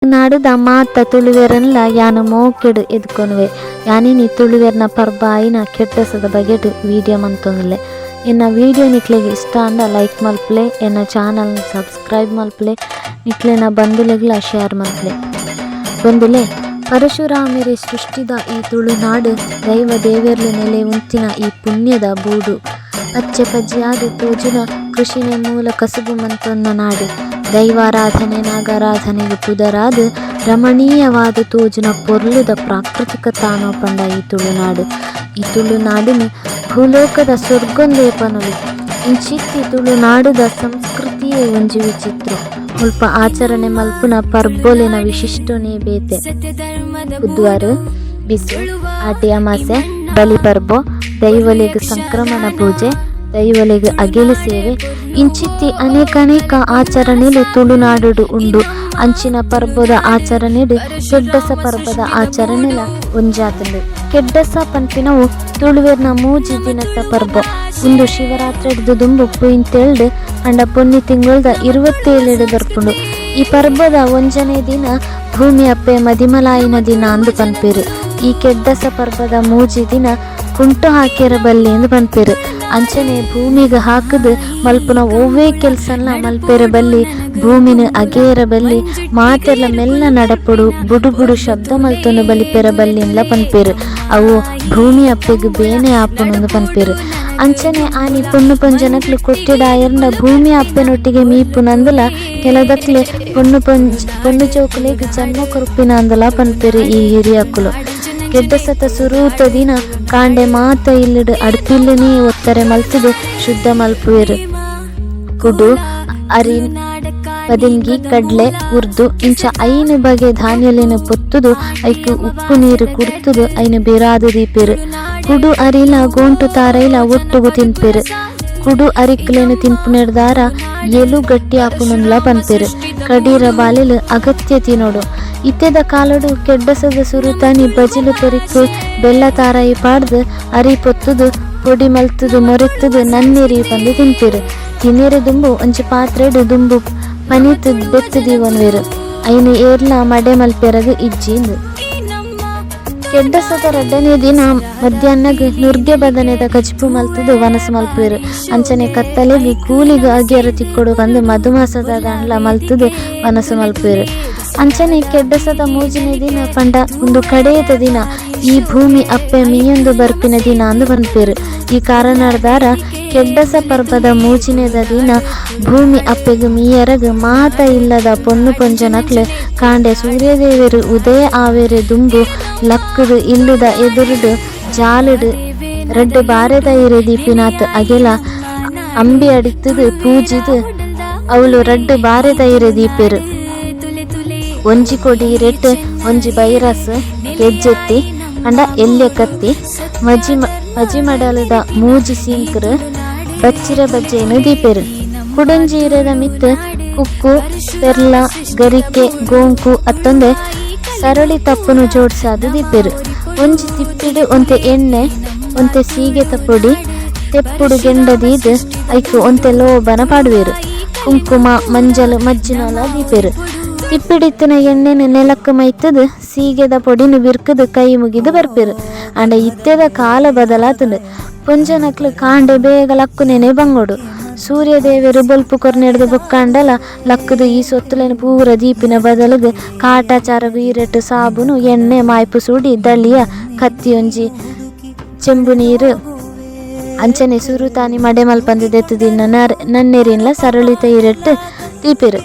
ನಾಡುದ ಮಾತ ತುಳುವೆರನ್ಲ ಯಾನು ಮೋಕೆಡು ಎದ್ಕೊನುವೆ ಯಾನಿನಿ ತುಳುವೆರ್ನ ಪರ್ಬ ಆಯಿನ ಕೆಟ್ಟಸದ ಬಗೆಟ್ ವೀಡಿಯೋ ಮಂತೊಂದುಲ್ಲೆ. ಎನ್ನ ವೀಡಿಯೋ ನಿಕ್ಲೆಗೆ ಇಷ್ಟ ಅಂಡ ಲೈಕ್ ಮಲ್ಪಲೆ, ಎನ್ನ ಚಾನಲ್ನ ಸಬ್ಸ್ಕ್ರೈಬ್ ಮಲ್ಪಲೆ, ನಿಕ್ಲೆನ ಬಂಧುಲೆಗ್ಲ ಶೇರ್ ಮಲ್ಪಲೆ. ಬಂಧುಲೆ, ಪರಶುರಾಮರೇ ಸೃಷ್ಟಿದ ಈ ತುಳುನಾಡು ದೈವ ದೇವೆರ್ಲು ನೆಲೆ ಉಂತಿನ ಈ ಪುಣ್ಯದ ಬೂಡು. ಪಚ್ಚೆ ಪಜ್ಜಿಯಾದ ತೋಜುನ ಕೃಷಿನೇ ಮೂಲ ಕಸುಬು ಮಂತೊಂದ ನಾಡು. ದೈವಾರಾಧನೆ ನಾಗಾರಾಧನೆಗೆ ಪುದರಾದ ರಮಣೀಯವಾದ ತೋಜುನ ಪೊರ್ಲುದ ಪ್ರಾಕೃತಿಕ ತಾಣ ಪಂಡ ಈ ತುಳುನಾಡು. ಈ ತುಳುನಾಡಿನ ಭೂಲೋಕದ ಸ್ವರ್ಗೊಂದೇಪನಲು ಇಂಚಿತ್ತಿ ತುಳುನಾಡುದ ಸಂಸ್ಕೃತಿಯೇ ಒಂಜಿ ವಿಚಿತ್ರ. ಮುಲ್ಪ ಆಚರಣೆ ಮಲ್ಪುನ ಪರ್ಬೊಲಿನ ವಿಶಿಷ್ಟನೇ ಬೇತೆ. ಬುಧವಾರ ಬಿಸು, ಆಟಿ ಅಮಾಸೆ, ಬಲಿ ಪರ್ಬೊ, ದೈವಲೆಗ್ ಸಂಕ್ರಮಣ ಪೂಜೆ, ದೈವಲೆಗ್ ಅಗೆಲು ಸೇವೆ ಇಂಚಿತ್ತಿ ಅನೇಕ ಆಚರಣೆಲು ತುಳುನಾಡು ಉಂಡು. ಅಂಚಿನ ಪರ್ಬದ ಆಚರಣೆಡು ಕೆಡ್ಡಸ ಪರ್ಬದ ಆಚರಣೆಲ ಒಂಜಾತುಂಡು. ಕೆಡ್ಡಸ ಪನ್ಪಿನವು ತುಳುವೆರ್ನ ಮೂಜಿ ದಿನದ ಪರ್ಬ. ಇಂದು ಶಿವರಾತ್ರಿ ದುಂಬು ಪುಯಿಂತೆಲ್ಡು ಅಂಡ ಪೊನ್ನಿ ತಿಂಗಳದ 27 ಬರ್ಪುಂಡು. ಈ ಪರ್ಬದ ಒಂಜನೇ ದಿನ ಭೂಮಿ ಅಪ್ಪೆ ಮದಿಮಲಾಯಿನ ದಿನ ಅಂದು ಪನ್ಪೇರು. ಈ ಕೆಡ್ಡಸ ಪರ್ಬದ ಮೂಜಿ ದಿನ ಕುಂಟು ಹಾಕಿರ ಬಲ್ಲಿ ಎಂದು ಪನ್ಪೇರು. ಅಂಚನೆ ಭೂಮಿಗೆ ಹಾಕದು ಮಲ್ಪುನ ಓವೇ ಕೆಲ್ಸನ ಮಲ್ಪೆರ ಬಲ್ಲಿ ಭೂಮಿನ ಅಗೇರ ಬಲ್ಲಿ ಮಾತೆಲ್ಲ ಮೆಲ್ಲ ನಡಪುಡು ಬುಡು ಬುಡು ಶಬ್ದ ಮಲ್ತೊಂದು ಬಲಿಪೆರ ಬಲ್ಲಿಂದ ಪನ್ಪೇರು. ಅವು ಭೂಮಿ ಅಪ್ಪೆಗೆ ಬೇನೆ ಆಪುನೊಂದು ಪನ್ಪೇರು. ಅಂಚನೆ ಆನಿ ಪೊಣ್ಣು ಪೊಂಜನಕ್ಲು ಕೊಟ್ಟಿಡಾಯರ್ನ ಭೂಮಿ ಅಪ್ಪೆನೊಟ್ಟಿಗೆ ಮೀಪುನಂದಲ ಕೆಲದಕ್ಲೆ ಪೊಣ್ಣು ಚೌಕಲೆಗೆ ಜನ್ಮ ಕೊರುಪಿನ ಅಂದಲ ಪನ್ಪೇರು ಈ ಹಿರಿಯಕ್ಕಲು. ಕೆಡ್ಡಸತ ಸುರೂತ ದಿನ ಕಾಂಡೆ ಮಾತ ಇಲ್ಲಿಡು ಅಡ್ಪಿಲ್ಲನೇ ಒತ್ತರೆ ಮಲ್ತದು ಶುದ್ಧ ಮಲ್ಪುವೆರು. ಕುಡು ಅರಿನ್ ಪದಿಂಗಿ ಕಡ್ಲೆ ಉರ್ದು ಇಂಚ 5 ಬಗೆ ಧಾನ್ಯಲಿನ ಪೊತ್ತುದು ಐಕು ಉಪ್ಪು ನೀರು ಕುಡ್ತುದು ಐನು ಬಿರಾದು ದೀಪೆರು. ಕುಡು ಅರಿಲ ಗೋಂಟು ತಾರೈಲ ಒಟ್ಟುಗು ತಿನ್ಪೆರು. ಕುಡು ಅರಿಕ್ಲೇನು ತಿನ್ಪುನೆಡ್ದಾರ ಎಲು ಗಟ್ಟಿ ಆಪುನುಲ್ಲ ಪನ್ಪೆರು. ಕಡೀರ ಬಾಲೆಲು ಅಗತ್ಯ ತಿನ್ನೋಡು. ಇತ್ತೆದ ಕಾಲಡು ಕೆಡ್ಡಸದ ಸುರುತಾನಿ ಬಜಿಲು ಪೊರಿಕ್ಕು ಬೆಲ್ಲ ತಾರಾಯಿ ಪಾಡ್ದು ಅರಿ ಪೊತ್ತುದು ಪೊಡಿ ಮಲ್ತುದು ಮೊರೆತ್ತುದು ನನ್ನೆರಿ ಬಂದು ತಿನ್ಪೇರು. ತಿನ್ನೆರೆ ದುಂಬು ಒಂಚು ಪಾತ್ರೆಡು ದುಂಬು ಪನಿತು ಬೆತ್ತುದೀವನ್ವೇರು. ಐನು ಏರ್ಲ ಮಡೆ ಮಲ್ಪೆರಗು ಇಜ್ಜಿಂದು. ಕೆಡ್ಡಸದ 2ನೇ ದಿನ ಮಧ್ಯಾಹ್ನಗ್ ನುರ್ಗೆ ಬದನೆದ ಕಚಿಪು ಮಲ್ತದು ವನಸು ಮಲ್ಪೇರು. ಅಂಚನೆ ಕತ್ತಲೆಗೆ ಕೂಲಿಗೆ ಅಗ್ಯರ ತಿಕ್ಕೊಡು ಬಂದು ಮಧುಮಾಸದ ದಾಂಡ್ಲ ಮಲ್ತದು ವನಸು ಮಲ್ಪೇರು. ಅಂಚನೆ ಕೆಡ್ಡಸದ 3ನೇ ದಿನ ಪಂಡ ಒಂದು ಕಡೆಯದ ದಿನ ಈ ಭೂಮಿ ಅಪ್ಪೆ ಮೀಯೊಂದು ಬರ್ಪಿನ ದಿನ ಅಂದು ಪನ್ಪೇರು. ಈ ಕಾರಣದಾರ ಕೆಡ್ಡಸ ಪರ್ಬದ 3ನೇದ ದಿನ ಭೂಮಿ ಅಪ್ಪೆಗೆ ಮೀಯರಗ ಮಾತ ಇಲ್ಲದ ಪೊಣ್ಣು ಪೊಂಜನಕ್ಲೆ ಕಾಂಡೆ ಸೂರ್ಯದೇವರು ಉದಯ ಆವೇರೆ ದುಂಬು ಲಕ್ಕುದು ಇಲ್ಲುದ ಎದುರುಡು ಜಾಲುಡು 2 ಬಾರೆದ ಇರೆ ದೀಪಿನಾತ್ ಅಗೆಲ ಅಂಬಿ ಅಡಿತದು ಪೂಜಿದು ಅವಳು 2 ಬಾರೆದ ಇರೆ ದೀಪೆರು. ಒಂಜಿ ಕೊಡಿ ರೆಟ್ ಒಂಜಿ ಬೈರಸ್ ಗೆಜ್ಜೆತ್ತಿ ಅಂಡ ಎಲ್ಯ ಕತ್ತಿ ಮಜಿ ಮಡಲದ ಮೂಜಿ ಸಿಂಕ್ರು ಬಚ್ಚಿರ ಬಜ್ಜೆಯನ್ನು ದೀಪೆರು. ಕುಡಂಜಿ ಇರದ ಮಿತ್ತು ಕುಕ್ಕು ಪೆರ್ಲ ಗರಿಕೆ ಗೋಂಕು ಅತ್ತೊಂದೆ ಸರಳಿ ತಪ್ಪನು ಜೋಡ್ಸಾದು ದೀಪೆರು. ಒಂಜಿ ತಿಪ್ಪಿಡು ಒಂತೆ ಎಣ್ಣೆ ಒಂತೆ ಸೀಗೆತ ಪೊಡಿ ತೆಪ್ಪುಡು ಗೆಂಡದೀದು ಐಕು ಒಂತೆ ಲೋಬನ ಪಾಡುವೆರು. ಕುಂಕುಮ ಮಂಜಲು ಮಜ್ಜಿನೋಲ ದೀಪೆರು. ತಿಪ್ಪಿಡಿತ್ತಿನ ಎಣ್ಣೆನ ನೆಲಕ್ಕೆ ಮೈತದು ಸೀಗೆದ ಪೊಡಿನ ಬಿರ್ಕದು ಕೈ ಮುಗಿದು ಬರ್ಪೆರು. ಅಂಡ ಇತ್ತೆದ ಕಾಲ ಬದಲಾತುಂಡು. ಪೊಂಜನಕ್ಲು ಕಾಂಡೆ ಬೇಗ ಲಕ್ಕುನೇನೆ ಬಂಗೋಡು. ಸೂರ್ಯದೇವರು ಬೊಲ್ಪು ಕೊರ್ನೆಡ್ದು ಬೊಕ್ಕಾಂಡಲ ಲಕ್ಕದು ಈ ಸೊತ್ತುಲೆನ ಪೂರ ದೀಪಿನ ಬದಲಿಗೆ ಕಾಟಾಚಾರ ವೀರೆಟ್ಟು ಸಾಬುನು ಎಣ್ಣೆ ಮಾಯ್ಪು ಸೂಡಿ ದಳಿಯ ಕತ್ತಿಯೊಂಜಿ ಚೆಂಬು ನೀರು ಅಂಚನೆ ಸುರುತಾನಿ ಮಡೆ ಮಲ್ಪಂದು ದೆತ್ತುದಿನ ನನ್ನೆರಿನ್ಲ ಸರಳಿತ ಇರೆಟ್ಟು ದೀಪೆರು.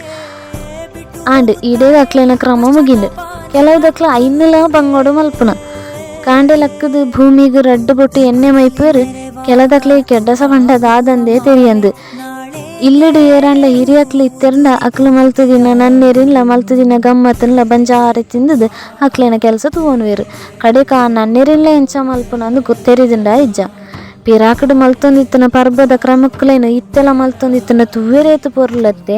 ಆಂಡ್ ಇಡೇ ಅಕ್ಲೆನ ಕ್ರಮ ಮುಗಿಂಡು. ಕೆಲವುದಕ್ಲ 5 ಬಂಗೋಡು ಮಲ್ಪುನ ಕಾಂಡೆ ಲಕ್ಕದು ಭೂಮಿಗೆ ರಡ್ಡು ಬೊಟ್ಟು ಎಣ್ಣೆ ಮೈಪೇರು. ಕೆಲದಕ್ಲೆ ಕೆಡ್ಡಸ ಪಂಡದಾದಂದೇ ತೆರಿಯಂದು ಇಲ್ಲಿಡು ಏರಾಂಡ್ಲ ಹಿರಿಯಕ್ಲು ಇತ್ತೆರಂಡ ಅಕ್ಲು ಮಲ್ತುದಿನ ನನ್ನೆರಿನ್ಲ ಮಲ್ತುದಿನ ಗಮ್ಮತ್ತನ್ಲ ಬಂಜಾರಿ ತಿಂದದು ಅಕ್ಲೆನ ಕೆಲಸ ತೂವನುವೇರು. ಕಡೆಕ ಆ ನನ್ನೆರಿನ್ಲ ಎಂಚ ಮಲ್ಪುನ ಅಂದು ಗೊತ್ತೆರಿದಿಂಡ ಇಜ್ಜ. ಪಿರಾಕಡು ಮಲ್ತೊಂದಿತ್ತನ ಪರ್ಬದ ಕ್ರಮಕ್ಕಲೇನು ಇತ್ತೆಲ ಮಲ್ತೊಂದಿತ್ತನ ತುವ್ವೆರೇತು ಪೊರ್ಲತ್ತೆ.